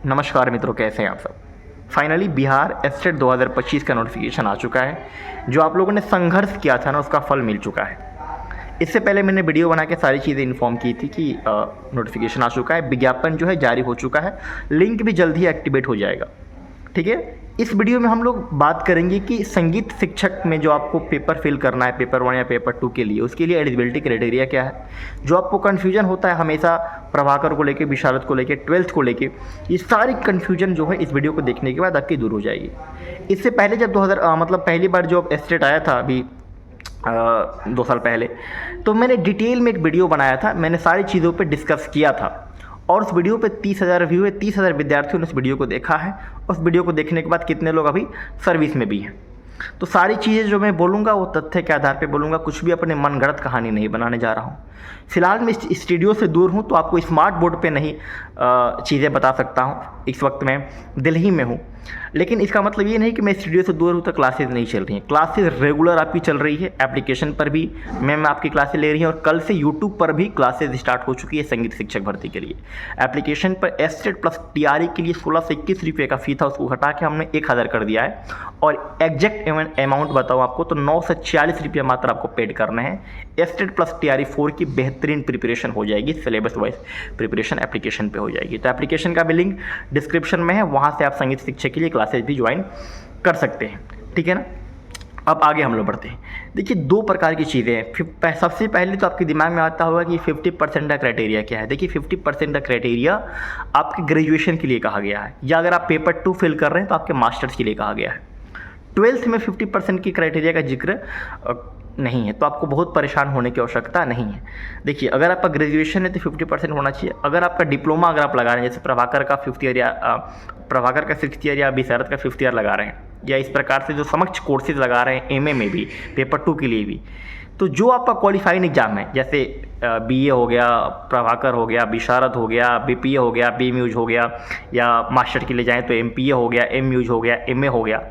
नमस्कार मित्रों, कैसे हैं आप सब। फाइनली बिहार एस्टेट 2025 का नोटिफिकेशन आ चुका है। जो आप लोगों ने संघर्ष किया था ना, उसका फल मिल चुका है। इससे पहले मैंने वीडियो बना के सारी चीज़ें इन्फॉर्म की थी कि नोटिफिकेशन आ चुका है, विज्ञापन जो है जारी हो चुका है, लिंक भी जल्द ही एक्टिवेट हो जाएगा। ठीक है, इस वीडियो में हम लोग बात करेंगे कि संगीत शिक्षक में जो आपको पेपर फिल करना है, पेपर 1 या पेपर 2 के लिए, उसके लिए एलिजिबिलिटी क्राइटेरिया क्या है। जो आपको कन्फ्यूजन होता है हमेशा प्रभाकर को लेके, विशारद को लेके, 12th को लेके, ये सारी कन्फ्यूजन जो है इस वीडियो को देखने के बाद आपकी दूर हो जाएगी। इससे पहले जब 2000 मतलब पहली बार जो एस्टेट आया था अभी 2 साल पहले, तो मैंने डिटेल में एक वीडियो बनाया था, मैंने सारी चीज़ों पे डिस्कस किया था और उस वीडियो पे 30,000 व्यू है, 30,000 विद्यार्थियों ने उस वीडियो को देखा है। उस वीडियो को देखने के बाद कितने लोग अभी सर्विस में भी हैं। तो सारी चीज़ें जो मैं बोलूँगा वो तथ्य के आधार पे बोलूँगा, कुछ भी अपने मनगढ़ंत कहानी नहीं बनाने जा रहा हूँ। फिलहाल मैं इस स्टूडियो से दूर हूँ, तो आपको स्मार्ट बोर्ड पे नहीं चीज़ें बता सकता हूँ। इस वक्त मैं दिल्ली में हूँ, लेकिन इसका मतलब ये नहीं कि मैं स्टूडियो से दूर हूँ तो क्लासेज नहीं चल रही हैं। क्लासेज रेगुलर आपकी चल रही है, एप्लीकेशन पर भी मैम आपकी क्लासेज ले रही हैं और कल से यूट्यूब पर भी क्लासेज स्टार्ट हो चुकी है संगीत शिक्षक भर्ती के लिए। एप्लीकेशन पर एस्टेट प्लस टीआरई के लिए 16 से 21 रुपये का फ़ी था, उसको हटा के हमने 1000 कर दिया है। और एग्जैक्ट अमाउंट बताऊँ आपको तो 9 से 46 रुपये मात्र आपको पेड करने हैं। एस्टेट प्लस टीआरई 4 की बेहतरीन प्रिपरेशन हो जाएगी, सिलेबस वाइज प्रिपरेशन एप्लीकेशन पे हो जाएगी। तो एप्लीकेशन का भी लिंक डिस्क्रिप्शन में है, वहाँ से आप संगीत शिक्षक के लिए क्लासेज भी ज्वाइन कर सकते हैं। ठीक है ना। अब आगे हम लोग बढ़ते हैं। देखिए, 2 प्रकार की चीज़ें हैं। सबसे पहले तो आपके दिमाग में आता होगा कि 50% का क्राइटेरिया क्या है। देखिए, 50% का क्राइटेरिया आपके ग्रेजुएशन के लिए कहा गया है, या अगर आप पेपर 2 फिल कर रहे हैं तो आपके मास्टर्स के लिए कहा गया है। 12th में 50% की क्राइटेरिया का जिक्र नहीं है, तो आपको बहुत परेशान होने की आवश्यकता नहीं है। देखिए, अगर आपका ग्रेजुएशन है तो 50% होना चाहिए। अगर आपका डिप्लोमा अगर आप लगा रहे हैं, जैसे प्रभाकर का 5th ईयर या प्रभाकर का 6th ईयर या विशारद का 5th ईयर लगा रहे हैं, या इस प्रकार से जो समक्ष कोर्सेज लगा रहे हैं एमए में भी, पेपर 2 के लिए भी, तो जो आपका क्वालिफाइंग एग्जाम है, जैसे बीए हो गया, प्रभाकर हो गया, विशारद हो गया, बीपीए हो गया, बीएमयूज हो गया, या मास्टर के लिए जाएँ तो एमपीए हो गया, एमयूज हो गया, एमए हो गया,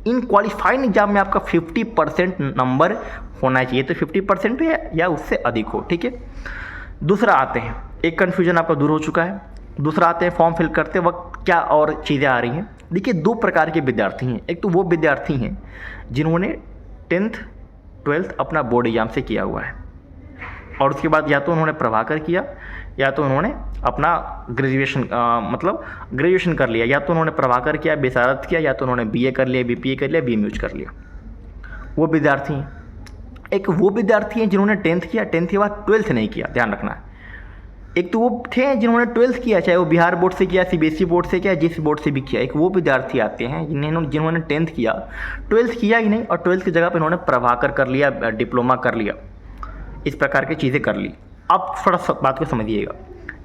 इन क्वालिफाइंग एग्जाम में आपका 50% नंबर होना चाहिए। तो 50% है या उससे अधिक हो। ठीक है। दूसरा आते हैं, एक कन्फ्यूजन आपका दूर हो चुका है। दूसरा आते हैं, फॉर्म फिल करते वक्त क्या और चीज़ें आ रही हैं। देखिए, 2 प्रकार के विद्यार्थी हैं। एक तो वो विद्यार्थी हैं जिन्होंने 10th 12th अपना बोर्ड एग्जाम से किया हुआ है, और उसके बाद या तो उन्होंने प्रभाकर किया, या तो उन्होंने अपना ग्रेजुएशन कर लिया, या तो उन्होंने प्रभाकर किया, विशारद किया, या तो उन्होंने बीए कर लिया, बीपीए कर लिया, बीएमयूज कर लिया। वो विद्यार्थी हैं। एक वो विद्यार्थी हैं जिन्होंने 10th किया, 10th के बाद 12th नहीं किया, ध्यान रखना है। एक तो वो थे जिन्होंने 12th किया, चाहे वो बिहार बोर्ड से किया, सीबीएसई बोर्ड से किया, जिस बोर्ड से भी किया। एक वो विद्यार्थी आते हैं जिन्होंने 10th किया, 12th किया ही नहीं, और 12th की जगह पर इन्होंने प्रभाकर कर लिया, डिप्लोमा कर लिया, इस प्रकार की चीज़ें कर ली। अब थोड़ा सा बात को समझिएगा।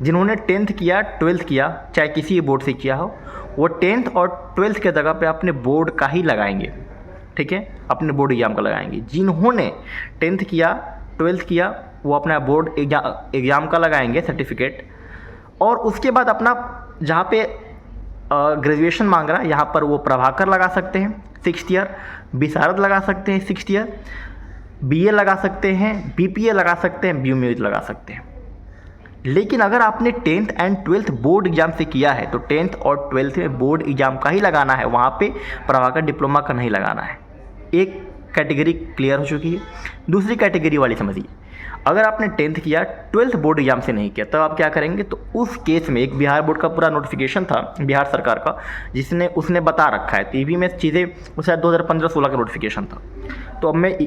जिन्होंने 10th किया, 12th किया, चाहे किसी बोर्ड से किया हो, वो 10th और 12th के जगह पे अपने बोर्ड का ही लगाएंगे। ठीक है, अपने बोर्ड एग्ज़ाम का लगाएंगे। जिन्होंने 10th किया, 12th किया, वो अपना बोर्ड एग्ज़ाम का लगाएंगे सर्टिफिकेट, और उसके बाद अपना जहाँ पे ग्रेजुएशन मांग रहा है, यहाँ पर वो प्रभाकर लगा सकते हैं 6th ईयर, विशारद लगा सकते हैं 6th ईयर, बीए लगा सकते हैं, बीपीए लगा सकते हैं, बीएमयूज लगा सकते हैं। लेकिन अगर आपने 10th and 12th board exam से किया है तो 10th और 12th में बोर्ड एग्जाम का ही लगाना है, वहाँ पे प्रभाकर डिप्लोमा का नहीं लगाना है। एक कैटेगरी क्लियर हो चुकी है। दूसरी कैटेगरी वाली समझिए, अगर आपने 10th किया, 12th बोर्ड एग्जाम से नहीं किया, तब आप क्या करेंगे। तो उस केस में एक बिहार बोर्ड का पूरा नोटिफिकेशन था, बिहार सरकार का, उसने बता रखा है, टीवी में चीज़ें, वो शायद 2015-16 का नोटिफिकेशन था। तो अब मैं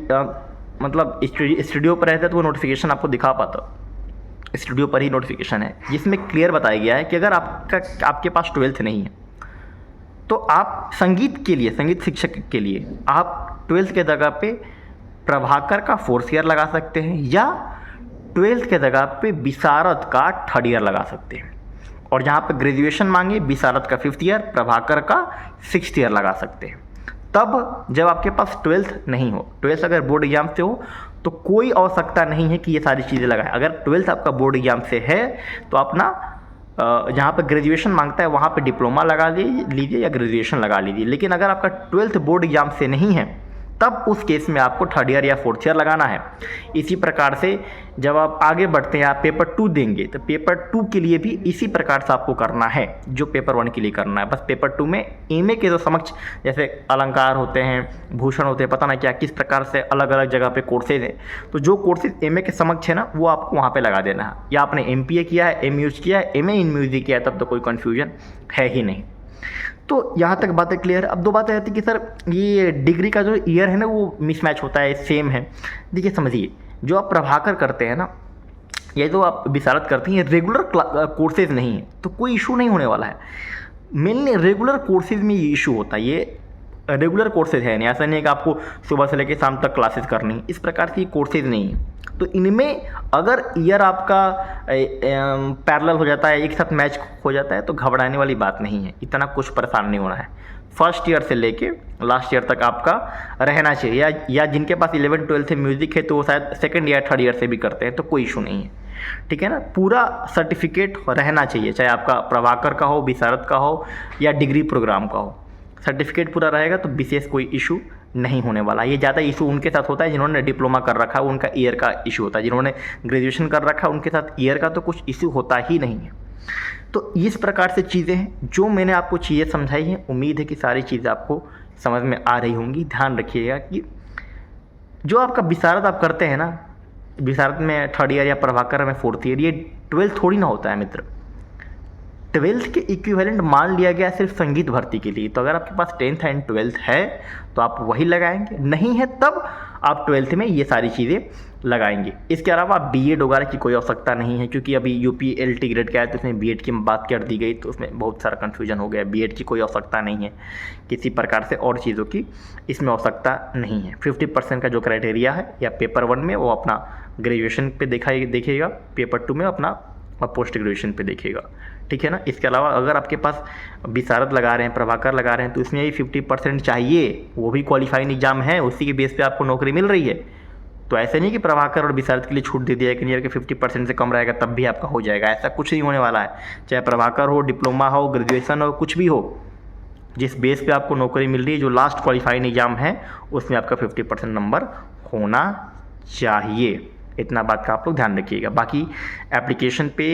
मतलब स्टूडियो पर रहता तो वो नोटिफिकेशन आपको दिखा पाता। स्टूडियो पर ही नोटिफिकेशन है, जिसमें क्लियर बताया गया है कि अगर आपके पास 12th नहीं है, तो आप संगीत के लिए, संगीत शिक्षक के लिए आप 12th के जगह पे प्रभाकर का 4th ईयर लगा सकते हैं, या 12th के जगह पे विशारद का 3rd ईयर लगा सकते हैं। और जहाँ पे ग्रेजुएशन मांगे, विशारद का 5th ईयर, प्रभाकर का 6th ईयर लगा सकते हैं। तब जब आपके पास 12th नहीं हो, 12th अगर बोर्ड एग्जाम से हो, तो कोई आवश्यकता नहीं है कि ये सारी चीज़ें लगाएं। अगर 12th आपका बोर्ड एग्जाम से है तो अपना जहाँ पर ग्रेजुएशन मांगता है वहाँ पे डिप्लोमा लगा लीजिए या ग्रेजुएशन लगा लीजिए। लेकिन अगर आपका 12th बोर्ड एग्जाम से नहीं है तब उस केस में आपको थर्ड ईयर या फोर्थ ईयर लगाना है। इसी प्रकार से जब आप आगे बढ़ते हैं, आप पेपर 2 देंगे तो पेपर 2 के लिए भी इसी प्रकार से आपको करना है जो पेपर 1 के लिए करना है। बस पेपर 2 में एमए के जो समक्ष जैसे अलंकार होते हैं, भूषण होते हैं, पता ना क्या किस प्रकार से अलग अलग जगह पे कोर्सेज हैं, तो जो कोर्सेज एमए के समक्ष है ना वो आपको वहाँ पे लगा देना है। या आपने एमपीए किया है, एमयूज किया है, एमए इन म्यूजिक किया है, तब तो कोई कन्फ्यूजन है ही नहीं। तो यहाँ तक बातें क्लियर है। अब दो बातें रहती कि सर ये डिग्री का जो ईयर है ना वो मिसमैच होता है, सेम है। देखिए समझिए, जो आप प्रभाकर करते हैं ना, ये जो आप विशारद करते हैं, ये रेगुलर कोर्सेज नहीं है, तो कोई इशू नहीं होने वाला है। मेनली रेगुलर कोर्सेज में ये इशू होता है। ये रेगुलर कोर्सेज है नहीं, ऐसा नहीं है कि आपको सुबह से लेकर शाम तक क्लासेस करनी, इस प्रकार की कोर्सेज नहीं है। तो इनमें अगर ईयर आपका पैरेलल हो जाता है, एक साथ मैच हो जाता है, तो घबराने वाली बात नहीं है, इतना कुछ परेशान नहीं होना है। फर्स्ट ईयर से लेके लास्ट ईयर तक आपका रहना चाहिए। या जिनके पास 11 12 से म्यूज़िक है तो वो शायद सेकंड ईयर थर्ड ईयर से भी करते हैं, तो कोई इशू नहीं है, ठीक है ना। पूरा सर्टिफिकेट रहना चाहिए, चाहे आपका प्रभाकर का हो, विशारद का हो या डिग्री प्रोग्राम का हो, सर्टिफिकेट पूरा रहेगा तो विशेष कोई इशू नहीं होने वाला। ये ज़्यादा इशू उनके साथ होता है जिन्होंने डिप्लोमा कर रखा है, उनका ईयर का इशू होता है। जिन्होंने ग्रेजुएशन कर रखा है उनके साथ ईयर का तो कुछ इशू होता ही नहीं है। तो इस प्रकार से चीज़ें हैं जो मैंने आपको चीज़ें समझाई हैं। उम्मीद है कि सारी चीज़ें आपको समझ में आ रही होंगी। ध्यान रखिएगा कि जो आपका विशारद आप करते हैं ना, विशारद में थर्ड ईयर या प्रभाकर में फोर्थ ईयर, ये 12th थोड़ी ना होता है मित्र। 12th के इक्विवेलेंट मान लिया गया सिर्फ संगीत भर्ती के लिए। तो अगर आपके पास 10th एंड 12th है तो आप वही लगाएंगे, नहीं है तब आप 12th में ये सारी चीज़ें लगाएंगे। इसके अलावा बीएड वगैरह की कोई आवश्यकता नहीं है, क्योंकि अभी यूपी एलटी ग्रेड का है तो उसमें बीएड की बात कर दी गई, तो उसमें बहुत सारा कन्फ्यूजन हो गया। बीएड की कोई आवश्यकता नहीं है, किसी प्रकार से और चीज़ों की इसमें आवश्यकता नहीं है। 50% का जो क्राइटेरिया है या पेपर 1 में वो अपना ग्रेजुएशन पे देखिएगा, पेपर 2 में अपना पोस्ट ग्रेजुएशन पे देखिएगा, ठीक है ना। इसके अलावा अगर आपके पास विशारद लगा रहे हैं, प्रभाकर लगा रहे हैं, तो इसमें भी 50% चाहिए, वो भी क्वालिफाइंग एग्जाम है, उसी के बेस पे आपको नौकरी मिल रही है। तो ऐसे नहीं कि प्रभाकर और विशारद के लिए छूट दे दिया है कि नहीं कि 50% से कम रहेगा तब भी आपका हो जाएगा, ऐसा कुछ नहीं होने वाला है। चाहे प्रभाकर हो, डिप्लोमा हो, ग्रेजुएशन हो, कुछ भी हो, जिस बेस पे आपको नौकरी मिल रही है, जो लास्ट क्वालिफाइंग एग्जाम है, उसमें आपका 50% नंबर होना चाहिए। इतना बात का आप लोग ध्यान रखिएगा। बाकी एप्लीकेशन पे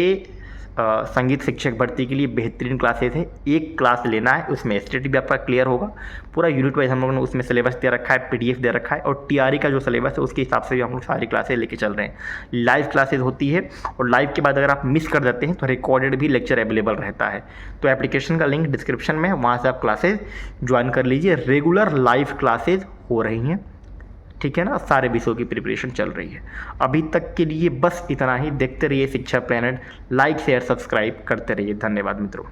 संगीत शिक्षक भर्ती के लिए बेहतरीन क्लासेस है। एक क्लास लेना है, उसमें स्टेट भी आपका क्लियर होगा। पूरा यूनिट वाइज हम लोगों ने उसमें सिलेबस दे रखा है, पीडीएफ दे रखा है, और टीआरई का जो सिलेबस है उसके हिसाब से भी हम लोग सारी क्लासेस लेके चल रहे हैं। लाइव क्लासेस होती है, और लाइव के बाद अगर आप मिस कर देते हैं तो रिकॉर्डेड भी लेक्चर अवेलेबल रहता है। तो एप्लीकेशन का लिंक डिस्क्रिप्शन में है, वहाँ से आप क्लासेज ज्वाइन कर लीजिए। रेगुलर लाइव क्लासेज हो रही हैं, ठीक है ना। सारे विषयों की प्रिपरेशन चल रही है। अभी तक के लिए बस इतना ही। देखते रहिए शिक्षा प्लैनेट, लाइक शेयर सब्सक्राइब करते रहिए। धन्यवाद मित्रों।